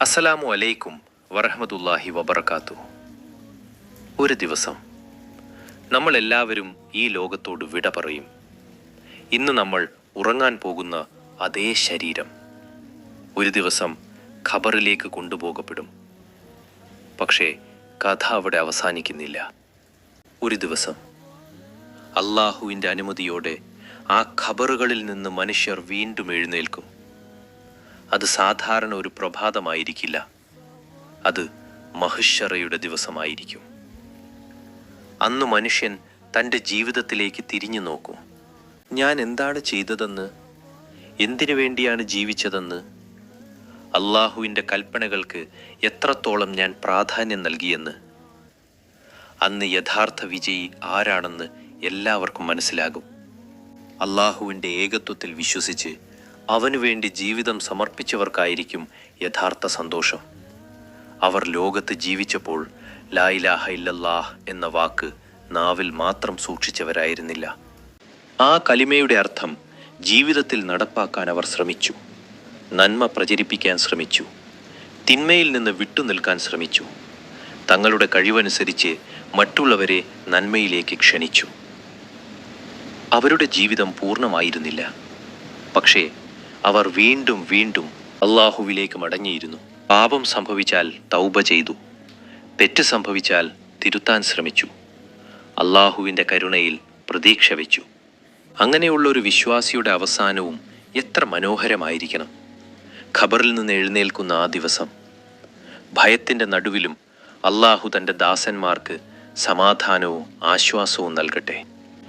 അസ്സലാമു അലൈക്കും വറഹ്മത്തുള്ളാഹി വബറകാതുഹു. ഒരു ദിവസം നമ്മളെല്ലാവരും ഈ ലോകത്തോട് വിട പറയും. ഇന്ന് നമ്മൾ ഉറങ്ങാൻ പോകുന്ന അതേ ശരീരം ഒരു ദിവസം ഖബറിലേക്ക് കൊണ്ടുപോകപ്പെടും. പക്ഷേ കഥ അവിടെ അവസാനിക്കുന്നില്ല. ഒരു ദിവസം അള്ളാഹുവിൻ്റെ അനുമതിയോടെ ആ ഖബറുകളിൽ നിന്ന് മനുഷ്യർ വീണ്ടും എഴുന്നേൽക്കും. അത് സാധാരണ ഒരു പ്രഭാതമായിരിക്കില്ല, അത് മഹ്ശറയുടെ ദിവസമായിരിക്കും. അന്ന് മനുഷ്യൻ തൻ്റെ ജീവിതത്തിലേക്ക് തിരിഞ്ഞു നോക്കും. ഞാൻ എന്താണ് ചെയ്തതെന്ന്, എന്തിനു വേണ്ടിയാണ് ജീവിച്ചതെന്ന്, അള്ളാഹുവിൻ്റെ കൽപ്പനകൾക്ക് എത്രത്തോളം ഞാൻ പ്രാധാന്യം നൽകിയെന്ന്. അന്ന് യഥാർത്ഥ വിജയി ആരാണെന്ന് എല്ലാവർക്കും മനസ്സിലാകും. അള്ളാഹുവിൻ്റെ ഏകത്വത്തിൽ വിശ്വസിച്ച് അവനു വേണ്ടി ജീവിതം സമർപ്പിച്ചവർക്കായിരിക്കും യഥാർത്ഥ സന്തോഷം. അവർ ലോകത്ത് ജീവിച്ചപ്പോൾ ലാ ഇലാഹ ഇല്ലല്ലാഹ് എന്ന വാക്ക് നാവിൽ മാത്രം സൂക്ഷിച്ചവരായിരുന്നില്ല. ആ കലിമയുടെ അർത്ഥം ജീവിതത്തിൽ നടപ്പാക്കാൻ അവർ ശ്രമിച്ചു. നന്മ പ്രചരിപ്പിക്കാൻ ശ്രമിച്ചു. തിന്മയിൽ നിന്ന് വിട്ടുനിൽക്കാൻ ശ്രമിച്ചു. തങ്ങളുടെ കഴിവനുസരിച്ച് മറ്റുള്ളവരെ നന്മയിലേക്ക് ക്ഷണിച്ചു. അവരുടെ ജീവിതം പൂർണ്ണമായിരുന്നില്ല, പക്ഷേ അവർ വീണ്ടും വീണ്ടും അള്ളാഹുവിലേക്ക് മടങ്ങിയിരുന്നു. പാപം സംഭവിച്ചാൽ തൗബ ചെയ്തു, തെറ്റ് സംഭവിച്ചാൽ തിരുത്താൻ ശ്രമിച്ചു, അള്ളാഹുവിൻ്റെ കരുണയിൽ പ്രതീക്ഷ വെച്ചു. അങ്ങനെയുള്ള ഒരു വിശ്വാസിയുടെ അവസാനവും എത്ര മനോഹരമായിരിക്കണം. ഖബറിൽ നിന്ന് എഴുന്നേൽക്കുന്ന ആ ദിവസം, ഭയത്തിൻ്റെ നടുവിലും അള്ളാഹു തൻ്റെ ദാസന്മാർക്ക് സമാധാനവും ആശ്വാസവും നൽകട്ടെ.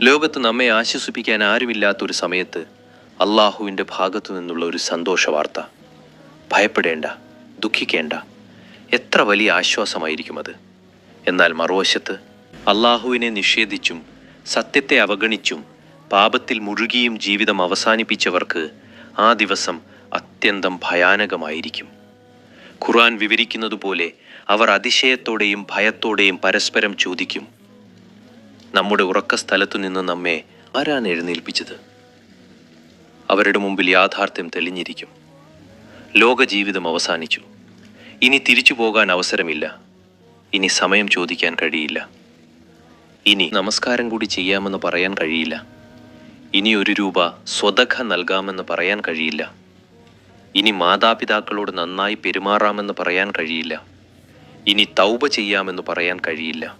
ലോകത്ത് നമ്മെ ആശ്വസിപ്പിക്കാൻ ആരുമില്ലാത്തൊരു സമയത്ത് അള്ളാഹുവിൻ്റെ ഭാഗത്തു നിന്നുള്ള ഒരു സന്തോഷ വാർത്ത. ഭയപ്പെടേണ്ട, ദുഃഖിക്കേണ്ട, എത്ര വലിയ ആശ്വാസമായിരിക്കും അത്. എന്നാൽ മറുവശത്ത് അള്ളാഹുവിനെ നിഷേധിച്ചും സത്യത്തെ അവഗണിച്ചും പാപത്തിൽ മുഴുകിയും ജീവിതം അവസാനിപ്പിച്ചവർക്ക് ആ ദിവസം അത്യന്തം ഭയാനകമായിരിക്കും. ഖുർആൻ വിവരിക്കുന്നതുപോലെ അവർ അതിശയത്തോടെയും ഭയത്തോടെയും പരസ്പരം ചോദിക്കും, നമ്മുടെ ഉറക്ക സ്ഥലത്തു നിന്ന് നമ്മെ ആരാണ് എഴുന്നേൽപ്പിച്ചത്? അവരുടെ മുമ്പിൽ യാഥാർത്ഥ്യം തെളിഞ്ഞിരിക്കും. ലോകജീവിതം അവസാനിച്ചു. ഇനി തിരിച്ചു പോകാൻ അവസരമില്ല. ഇനി സമയം ചോദിക്കാൻ കഴിയില്ല. ഇനി നമസ്കാരം കൂടി ചെയ്യാമെന്ന് പറയാൻ കഴിയില്ല. ഇനി 1 രൂപ സ്വതഖ നൽകാമെന്ന് പറയാൻ കഴിയില്ല. ഇനി മാതാപിതാക്കളോട് നന്നായി പെരുമാറാമെന്ന് പറയാൻ കഴിയില്ല. ഇനി തൗബ ചെയ്യാമെന്ന് പറയാൻ കഴിയില്ല.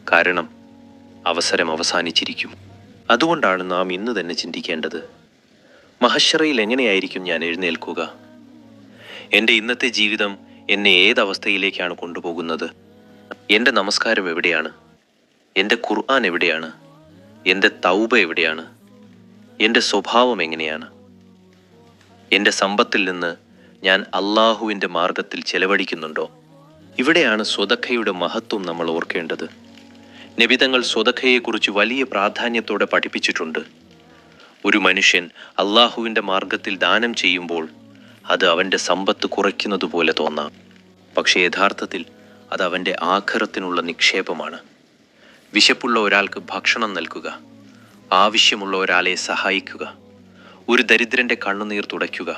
കാരണം അവസരം അവസാനിച്ചിരിക്കും. അതുകൊണ്ടാണ് നാം ഇന്ന് തന്നെ ചിന്തിക്കേണ്ടത്, മഹ്ശറയിൽ എങ്ങനെയായിരിക്കും ഞാൻ എഴുന്നേൽക്കുക? എൻ്റെ ഇന്നത്തെ ജീവിതം എന്നെ ഏതവസ്ഥയിലേക്കാണ് കൊണ്ടുപോകുന്നത്? എൻ്റെ നമസ്കാരം എവിടെയാണ്? എൻ്റെ ഖുർആൻ എവിടെയാണ്? എൻ്റെ തൗബ എവിടെയാണ്? എൻ്റെ സ്വഭാവം എങ്ങനെയാണ്? എൻ്റെ സമ്പത്തിൽ നിന്ന് ഞാൻ അള്ളാഹുവിൻ്റെ മാർഗത്തിൽ ചെലവഴിക്കുന്നുണ്ടോ? ഇവിടെയാണ് സ്വതഖയുടെ മഹത്വം നമ്മൾ ഓർക്കേണ്ടത്. നബിതങ്ങൾ സ്വതഖയെക്കുറിച്ച് വലിയ പ്രാധാന്യത്തോടെ പഠിപ്പിച്ചിട്ടുണ്ട്. ഒരു മനുഷ്യൻ അള്ളാഹുവിൻ്റെ മാർഗത്തിൽ ദാനം ചെയ്യുമ്പോൾ അത് അവൻ്റെ സമ്പത്ത് കുറയ്ക്കുന്നത് പോലെ തോന്നാം. പക്ഷേ യഥാർത്ഥത്തിൽ അത് അവൻ്റെ ആഖിറത്തിനുള്ള നിക്ഷേപമാണ്. വിശപ്പുള്ള ഒരാൾക്ക് ഭക്ഷണം നൽകുക, ആവശ്യമുള്ള ഒരാളെ സഹായിക്കുക, ഒരു ദരിദ്രൻ്റെ കണ്ണുനീർ തുടയ്ക്കുക,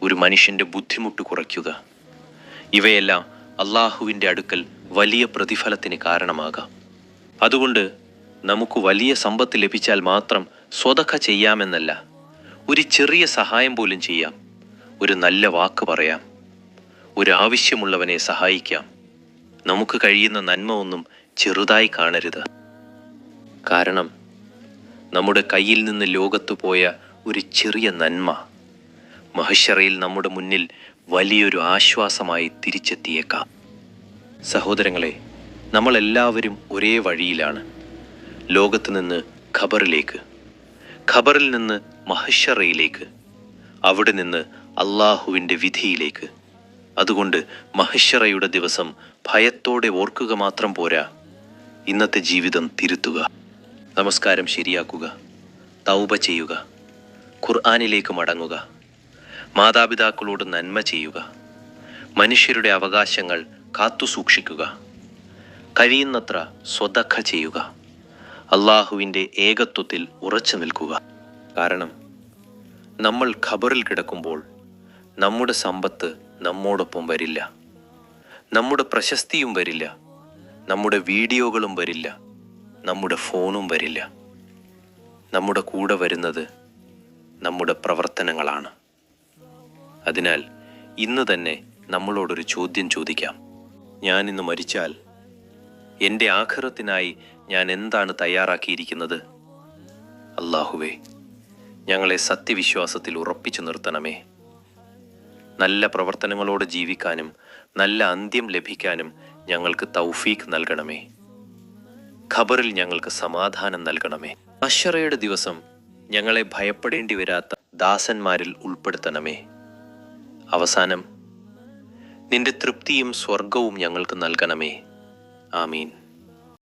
ഒരു മനുഷ്യൻ്റെ ബുദ്ധിമുട്ട് കുറയ്ക്കുക, ഇവയെല്ലാം അള്ളാഹുവിൻ്റെ അടുക്കൽ വലിയ പ്രതിഫലത്തിന് കാരണമാകാം. അതുകൊണ്ട് നമുക്ക് വലിയ സമ്പത്ത് ലഭിച്ചാൽ മാത്രം സ്വതഖ ചെയ്യാമെന്നല്ല, ഒരു ചെറിയ സഹായം പോലും ചെയ്യാം. ഒരു നല്ല വാക്ക് പറയാം, ഒരു ആവശ്യമുള്ളവനെ സഹായിക്കാം. നമുക്ക് കഴിയുന്ന നന്മ ഒന്നും ചെറുതായി കാണരുത്. കാരണം നമ്മുടെ കയ്യിൽ നിന്ന് ലോകത്ത് പോയ ഒരു ചെറിയ നന്മ മഹ്ശറയിൽ നമ്മുടെ മുന്നിൽ വലിയൊരു ആശ്വാസമായി തിരിച്ചെത്തിയേക്കാം. സഹോദരങ്ങളെ, നമ്മളെല്ലാവരും ഒരേ വഴിയിലാണ്. ലോകത്ത് നിന്ന് ഖബറിലേക്ക്, ഖബറിൽ നിന്ന് മഹ്ശറയിലേക്ക്, അവിടെ നിന്ന് അള്ളാഹുവിൻ്റെ വിധിയിലേക്ക്. അതുകൊണ്ട് മഹ്ശറയുടെ ദിവസം ഭയത്തോടെ ഓർക്കുക മാത്രം പോരാ, ഇന്നത്തെ ജീവിതം തിരുത്തുക, നമസ്കാരം ശരിയാക്കുക, തൗബ ചെയ്യുക, ഖുർആനിലേക്ക് മടങ്ങുക, മാതാപിതാക്കളോട് നന്മ ചെയ്യുക, മനുഷ്യരുടെ അവകാശങ്ങൾ കാത്തുസൂക്ഷിക്കുക, കഴിയുന്നത്ര സ്വതഖ ചെയ്യുക, അള്ളാഹുവിൻ്റെ ഏകത്വത്തിൽ ഉറച്ചു നിൽക്കുക. കാരണം നമ്മൾ ഖബറിൽ കിടക്കുമ്പോൾ നമ്മുടെ സമ്പത്ത് നമ്മോടൊപ്പം വരില്ല. നമ്മുടെ പ്രശസ്തിയും വരില്ല. നമ്മുടെ വീഡിയോകളും വരില്ല. നമ്മുടെ ഫോണും വരില്ല. നമ്മുടെ കൂടെ വരുന്നത് നമ്മുടെ പ്രവർത്തനങ്ങളാണ്. അതിനാൽ ഇന്ന് തന്നെ നമ്മളോടൊരു ചോദ്യം ചോദിക്കാം. ഞാനിന്ന് മരിച്ചാൽ എൻ്റെ ആഖിറത്തിനായി ഞാൻ എന്താണ് തയ്യാറാക്കിയിരിക്കുന്നത്? അല്ലാഹുവേ, ഞങ്ങളെ സത്യവിശ്വാസത്തിൽ ഉറപ്പിച്ചു നിർത്തണമേ. നല്ല പ്രവർത്തനങ്ങളോട് ജീവിക്കാനും നല്ല അന്ത്യം ലഭിക്കാനും ഞങ്ങൾക്ക് തൗഫീഖ് നൽകണമേ. ഖബറിൽ ഞങ്ങൾക്ക് സമാധാനം നൽകണമേ. മശ്ശറയുടെ ദിവസം ഞങ്ങളെ ഭയപ്പെടേണ്ടി വരാത്ത ദാസന്മാരിൽ ഉൾപ്പെടുത്തണമേ. അവസാനം നിന്റെ തൃപ്തിയും സ്വർഗവും ഞങ്ങൾക്ക് നൽകണമേ. ആമീൻ.